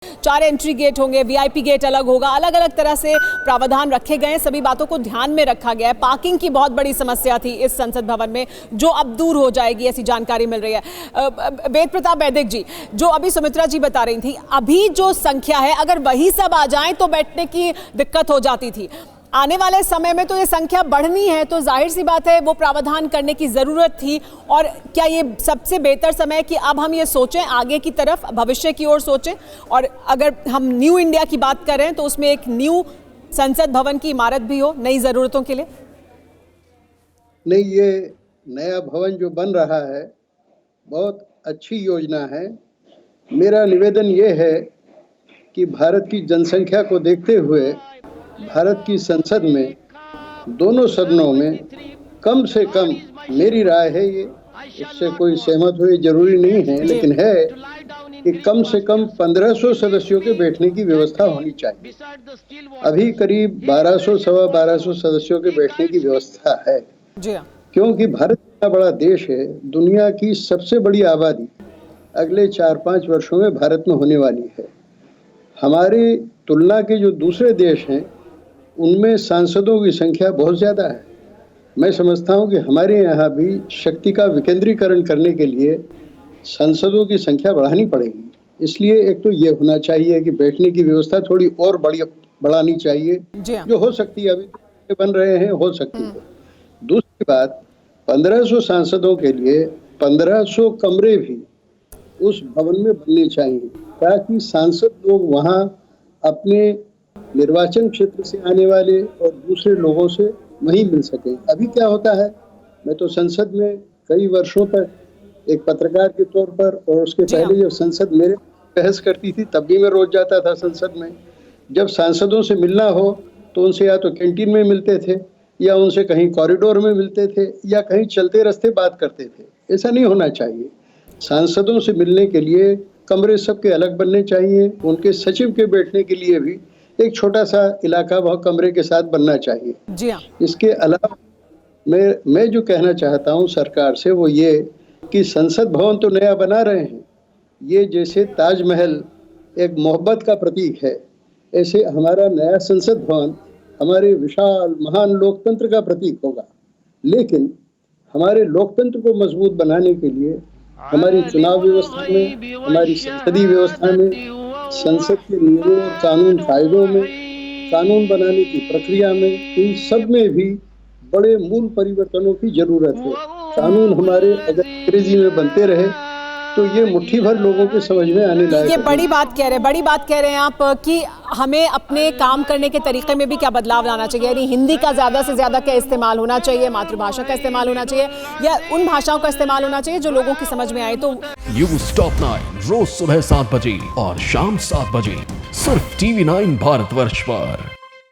4 entry gate होंगे, VIP gate अलग होगा, अलग अलग तरह से प्रावधान रखे गए हैं। सभी बातों को ध्यान में रखा गया है। पार्किंग की बहुत बड़ी समस्या थी इस संसद भवन में, जो अब दूर हो जाएगी, ऐसी जानकारी मिल रही है। वेद प्रताप वैदिक जी, जो अभी सुमित्रा जी बता रही थी, अभी जो संख्या है अगर वही सब आ जाएं तो बैठने की दिक्कत हो जाती थी। आने वाले समय में तो ये संख्या बढ़नी है, तो जाहिर सी बात है वो प्रावधान करने की ज़रूरत थी। और क्या ये सबसे बेहतर समय है कि अब हम ये सोचें आगे की तरफ, भविष्य की ओर सोचें? और अगर हम न्यू इंडिया की बात करें तो उसमें एक न्यू संसद भवन की इमारत भी हो नई ज़रूरतों के लिए। नहीं, ये नया भवन जो बन रहा है बहुत अच्छी योजना है। मेरा निवेदन ये है कि भारत की जनसंख्या को देखते हुए भारत की संसद में दोनों सदनों में कम से कम, मेरी राय है ये, इससे कोई सहमत हो ये जरूरी नहीं है, लेकिन है कि कम से कम 1500 सदस्यों के बैठने की व्यवस्था होनी चाहिए। अभी करीब 1200 सवा 1200 सदस्यों के बैठने की व्यवस्था है, क्योंकि भारत इतना बड़ा देश है। दुनिया की सबसे बड़ी आबादी अगले 4-5 वर्षों में भारत में होने वाली है। हमारी तुलना के जो दूसरे देश हैं उनमें सांसदों की संख्या बहुत ज़्यादा है। मैं समझता हूं कि हमारे यहाँ भी शक्ति का विकेंद्रीकरण करने के लिए सांसदों की संख्या बढ़ानी पड़ेगी। इसलिए एक तो ये होना चाहिए कि बैठने की व्यवस्था थोड़ी और बढ़ानी चाहिए, जो हो सकती है, अभी बन रहे हैं, हो सकती है। दूसरी बात, 1500 सांसदों के लिए 1500 कमरे भी उस भवन में बनने चाहिए, ताकि सांसद लोग वहाँ अपने निर्वाचन क्षेत्र से आने वाले और दूसरे लोगों से वहीं मिल सके। अभी क्या होता है, मैं तो संसद में कई वर्षों तक एक पत्रकार के तौर पर, और उसके पहले जब संसद मेरे बहस करती थी तब भी मैं रोज जाता था संसद में। जब सांसदों से मिलना हो तो उनसे या तो कैंटीन में मिलते थे, या उनसे कहीं कॉरिडोर में मिलते थे, या कहीं चलते रास्ते बात करते थे। ऐसा नहीं होना चाहिए। सांसदों से मिलने के लिए कमरे सबके अलग बनने चाहिए। उनके सचिव के बैठने के लिए भी एक छोटा सा इलाका वह कमरे के साथ बनना चाहिए। जी हाँ। इसके अलावा मैं जो कहना चाहता हूं सरकार से वो ये कि संसद भवन तो नया बना रहे हैं, ये जैसे ताजमहल एक मोहब्बत का प्रतीक है, ऐसे हमारा नया संसद भवन हमारे विशाल महान लोकतंत्र का प्रतीक होगा। लेकिन हमारे लोकतंत्र को मजबूत बनाने के लिए हमारी चुनाव व्यवस्था में, हमारी संसदीय व्यवस्था में, संसद के नियमों और कानून कायदों में, कानून बनाने की प्रक्रिया में, इन सब में भी बड़े मूल परिवर्तनों की जरूरत है। कानून हमारे अगर अंग्रेजी में बनते रहे तो ये मुट्ठी भर लोगों के समझ में आने लायक। ये बड़ी बात कह रहे हैं आप कि हमें अपने काम करने के तरीके में भी क्या बदलाव लाना चाहिए। यानी हिंदी का ज्यादा से ज्यादा क्या इस्तेमाल होना चाहिए, मातृभाषा का इस्तेमाल होना चाहिए, या उन भाषाओं का इस्तेमाल होना चाहिए जो लोगों की समझ में आए। तो न्यूज़ टॉप 9 रोज सुबह 7 बजे और शाम 7 बजे सिर्फ TV9 भारतवर्ष पर।